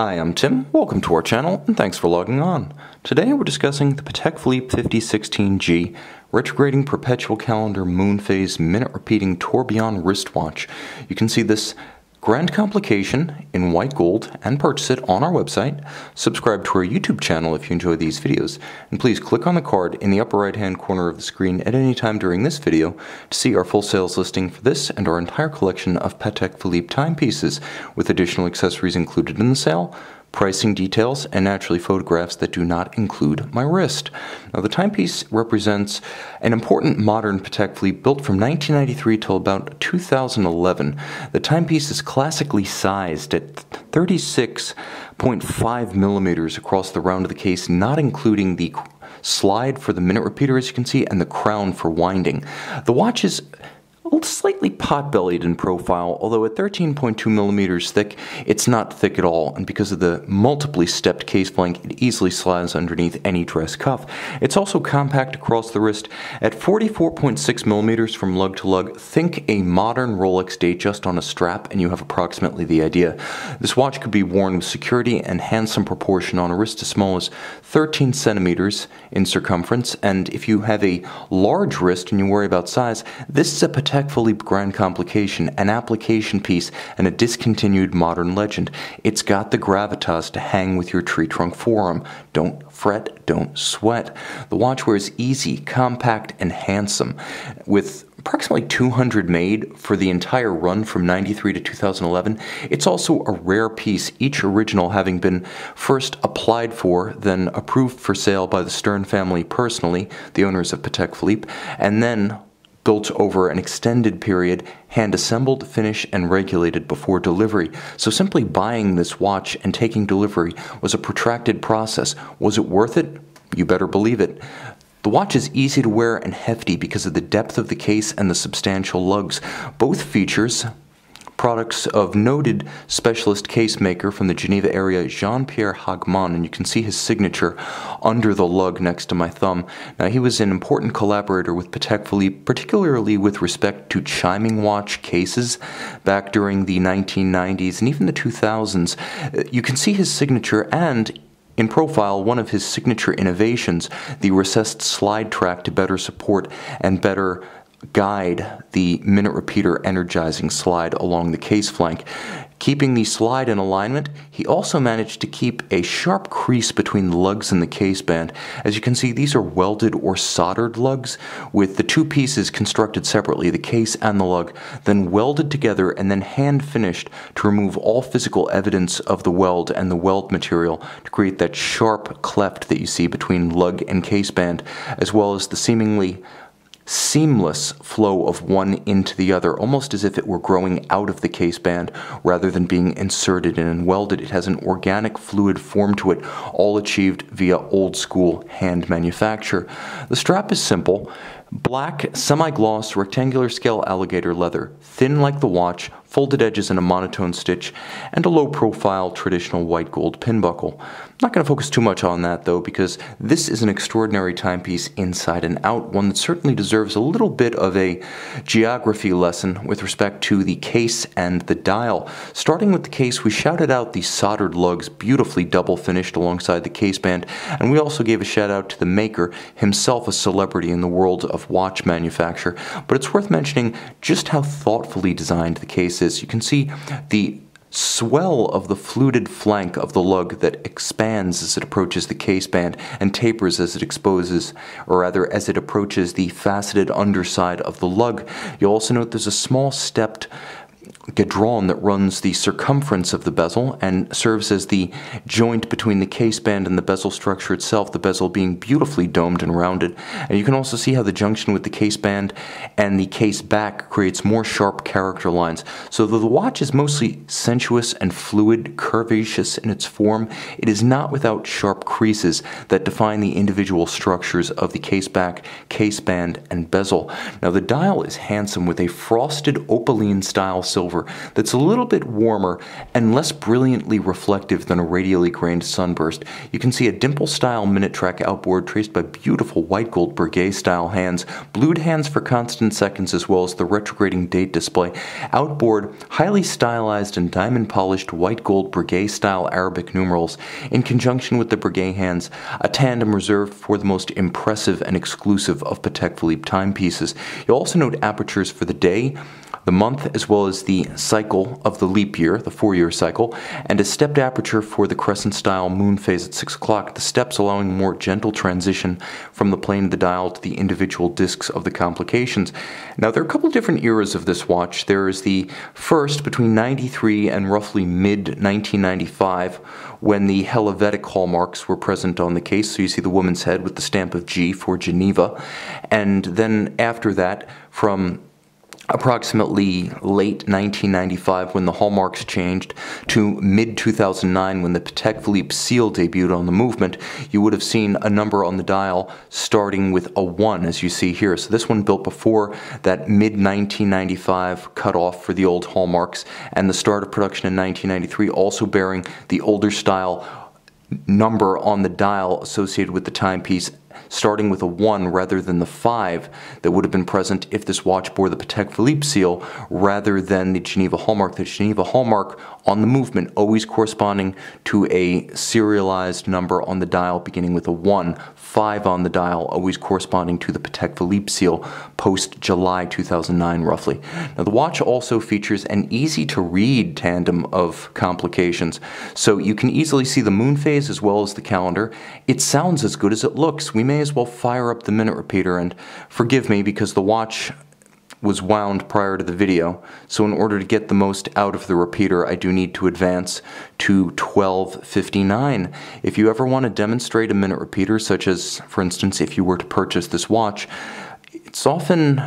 Hi, I'm Tim. Welcome to our channel, and thanks for logging on. Today we're discussing the Patek Philippe 5016G Retrograding Perpetual Calendar Moon Phase Minute Repeating Tourbillon Wristwatch. You can see this grand complication in white gold and purchase it on our website. Subscribe to our YouTube channel if you enjoy these videos, and please click on the card in the upper right hand corner of the screen at any time during this video to see our full sales listing for this and our entire collection of Patek Philippe timepieces with additional accessories included in the sale, pricing details, and naturally photographs that do not include my wrist. Now, the timepiece represents an important modern Patek Philippe built from 1993 till about 2011. The timepiece is classically sized at 36.5 millimeters across the round of the case, not including the slide for the minute repeater, as you can see, and the crown for winding. The watch is slightly pot-bellied in profile, although at 13.2 millimeters thick, it's not thick at all, and because of the multiply stepped case flank, it easily slides underneath any dress cuff. It's also compact across the wrist at 44.6 millimeters from lug to lug. Think a modern Rolex date just on a strap, and you have approximately the idea. This watch could be worn with security and handsome proportion on a wrist as small as 13 centimeters in circumference, and if you have a large wrist and you worry about size, this is a Patek Philippe Grand Complication, an application piece, and a discontinued modern legend. It's got the gravitas to hang with your tree trunk forearm. Don't fret, don't sweat. The watch wears easy, compact, and handsome. With approximately 200 made for the entire run from 93 to 2011, it's also a rare piece, each original having been first applied for, then approved for sale by the Stern family personally, the owners of Patek Philippe, and then built over an extended period, hand-assembled, finished, and regulated before delivery. So simply buying this watch and taking delivery was a protracted process. Was it worth it? You better believe it. The watch is easy to wear and hefty because of the depth of the case and the substantial lugs. Both features products of noted specialist case maker from the Geneva area, Jean-Pierre Hagman, and you can see his signature under the lug next to my thumb. Now, he was an important collaborator with Patek Philippe, particularly with respect to chiming watch cases back during the 1990s and even the 2000s. You can see his signature, and in profile, one of his signature innovations, the recessed slide track to better support and better guide the minute repeater energizing slide along the case flank. Keeping the slide in alignment, he also managed to keep a sharp crease between the lugs and the case band. As you can see, these are welded or soldered lugs, with the two pieces constructed separately, the case and the lug, then welded together and then hand finished to remove all physical evidence of the weld and the weld material to create that sharp cleft that you see between lug and case band, as well as the seemingly seamless flow of one into the other, almost as if it were growing out of the case band rather than being inserted and welded. It has an organic fluid form to it, all achieved via old school hand manufacture. The strap is simple. Black, semi-gloss, rectangular scale alligator leather, thin like the watch, folded edges in a monotone stitch, and a low-profile traditional white gold pin buckle. I'm not going to focus too much on that, though, because this is an extraordinary timepiece inside and out, one that certainly deserves a little bit of a geography lesson with respect to the case and the dial. Starting with the case, we shouted out the soldered lugs, beautifully double-finished alongside the case band, and we also gave a shout-out to the maker, himself a celebrity in the world of watch manufacture. But it's worth mentioning just how thoughtfully designed the case is. You can see the swell of the fluted flank of the lug that expands as it approaches the case band and tapers as it exposes, or rather as it approaches the faceted underside of the lug. You'll also note there's a small stepped guidron that runs the circumference of the bezel and serves as the joint between the case band and the bezel structure itself, the bezel being beautifully domed and rounded. And you can also see how the junction with the case band and the case back creates more sharp character lines. So though the watch is mostly sensuous and fluid, curvaceous in its form, it is not without sharp creases that define the individual structures of the case back, case band, and bezel. Now, the dial is handsome with a frosted opaline style silver silver that's a little bit warmer and less brilliantly reflective than a radially grained sunburst. You can see a dimple-style minute track outboard traced by beautiful white gold Breguet-style hands, blued hands for constant seconds, as well as the retrograding date display. Outboard, highly stylized and diamond-polished white gold Breguet-style Arabic numerals, in conjunction with the Breguet hands, a tandem reserved for the most impressive and exclusive of Patek Philippe timepieces. You'll also note apertures for the day, the month, as well as the cycle of the leap year, the 4-year cycle, and a stepped aperture for the crescent-style moon phase at 6 o'clock, the steps allowing more gentle transition from the plane of the dial to the individual discs of the complications. Now, there are a couple different eras of this watch. There is the first between 93 and roughly mid-1995, when the Helvetic hallmarks were present on the case. So you see the woman's head with the stamp of G for Geneva. And then after that, from approximately late 1995 when the hallmarks changed to mid-2009 when the Patek Philippe seal debuted on the movement, you would have seen a number on the dial starting with a 1, as you see here. So this one built before that mid-1995 cutoff for the old hallmarks, and the start of production in 1993 also bearing the older style number on the dial associated with the timepiece, starting with a 1 rather than the 5 that would have been present if this watch bore the Patek Philippe seal rather than the Geneva hallmark. The Geneva hallmark on the movement always corresponding to a serialized number on the dial beginning with a 1, 5 on the dial always corresponding to the Patek Philippe seal post-July 2009 roughly. Now the watch also features an easy-to-read tandem of complications, so you can easily see the moon phase as well as the calendar. It sounds as good as it looks. We may as well fire up the minute repeater, and forgive me because the watch was wound prior to the video, so in order to get the most out of the repeater, I do need to advance to 12:59. If you ever want to demonstrate a minute repeater, such as, for instance, if you were to purchase this watch, it's often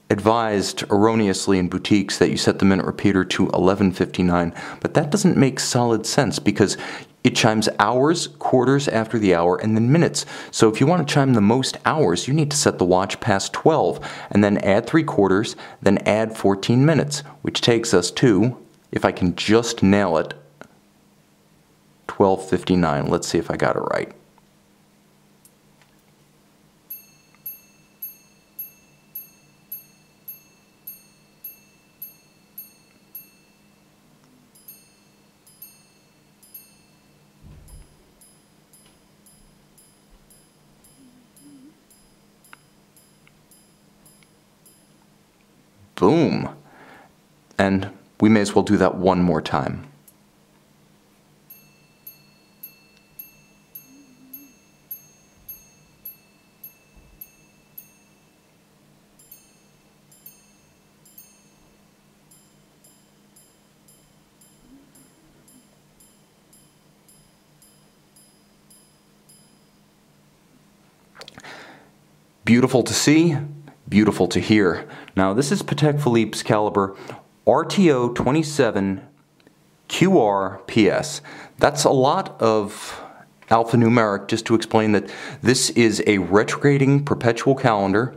advised erroneously in boutiques that you set the minute repeater to 11:59, but that doesn't make solid sense because it chimes hours, quarters after the hour, and then minutes. So if you want to chime the most hours, you need to set the watch past 12, and then add 3 quarters, then add 14 minutes, which takes us to, if I can just nail it, 12:59. Let's see if I got it right. Boom. And we may as well do that one more time. Beautiful to see, beautiful to hear. Now this is Patek Philippe's caliber RTO 27 QRPS. That's a lot of alphanumeric just to explain that this is a retrograding perpetual calendar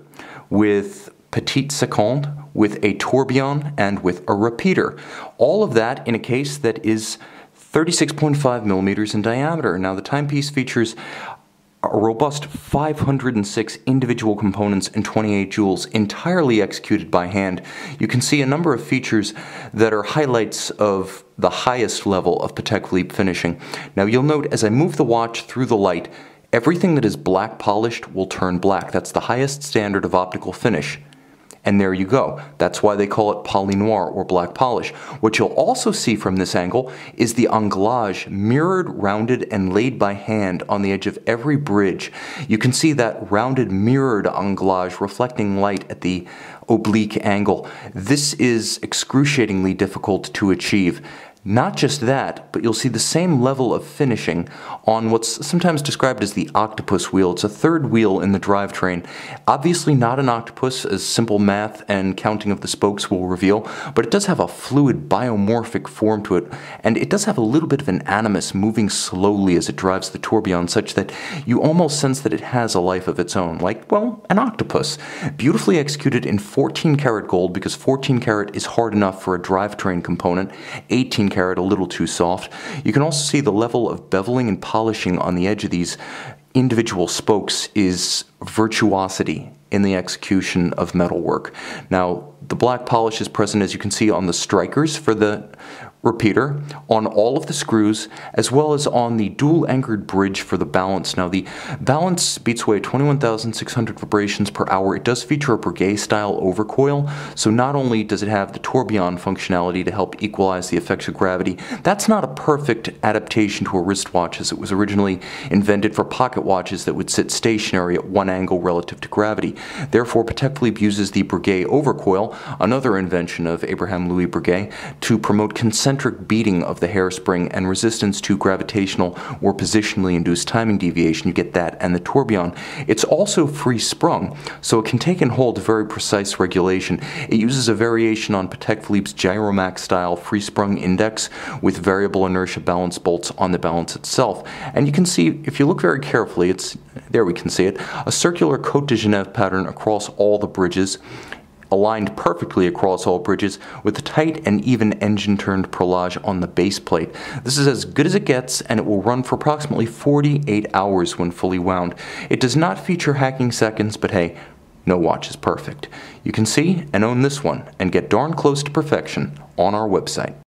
with petite seconde, with a tourbillon, and with a repeater. All of that in a case that is 36.5 millimeters in diameter. Now the timepiece features a robust 506 individual components and 28 jewels, entirely executed by hand. You can see a number of features that are highlights of the highest level of Patek Philippe finishing. Now you'll note as I move the watch through the light, everything that is black polished will turn black. That's the highest standard of optical finish. And there you go. That's why they call it poly noir or black polish. What you'll also see from this angle is the anglage mirrored, rounded, and laid by hand on the edge of every bridge. You can see that rounded mirrored anglage reflecting light at the oblique angle. This is excruciatingly difficult to achieve. Not just that, but you'll see the same level of finishing on what's sometimes described as the octopus wheel. It's a third wheel in the drivetrain. Obviously not an octopus, as simple math and counting of the spokes will reveal, but it does have a fluid biomorphic form to it, and it does have a little bit of an animus moving slowly as it drives the tourbillon, such that you almost sense that it has a life of its own, like, well, an octopus. Beautifully executed in 14 karat gold, because 14 karat is hard enough for a drivetrain component, 18 karat a little too soft. You can also see the level of beveling and polishing on the edge of these individual spokes is virtuosity in the execution of metalwork. Now, the black polish is present, as you can see, on the strikers for the repeater, on all of the screws, as well as on the dual anchored bridge for the balance. Now, the balance beats away 21,600 vibrations per hour. It does feature a Breguet style overcoil, so not only does it have the tourbillon functionality to help equalize the effects of gravity, that's not a perfect adaptation to a wristwatch, as it was originally invented for pocket watches that would sit stationary at one angle relative to gravity. Therefore, Patek Philippe uses the Breguet overcoil, another invention of Abraham Louis Breguet, to promote concentric beating of the hairspring and resistance to gravitational or positionally induced timing deviation. You get that and the tourbillon. It's also free sprung, so it can take and hold very precise regulation. It uses a variation on Patek Philippe's Gyromax style free sprung index with variable inertia balance bolts on the balance itself. And you can see, if you look very carefully, there we can see it, a circular Côte de Genève pattern across all the bridges, aligned perfectly across all bridges with a tight and even engine-turned perlage on the base plate. This is as good as it gets, and it will run for approximately 48 hours when fully wound. It does not feature hacking seconds, but hey, no watch is perfect. You can see and own this one and get darn close to perfection on our website.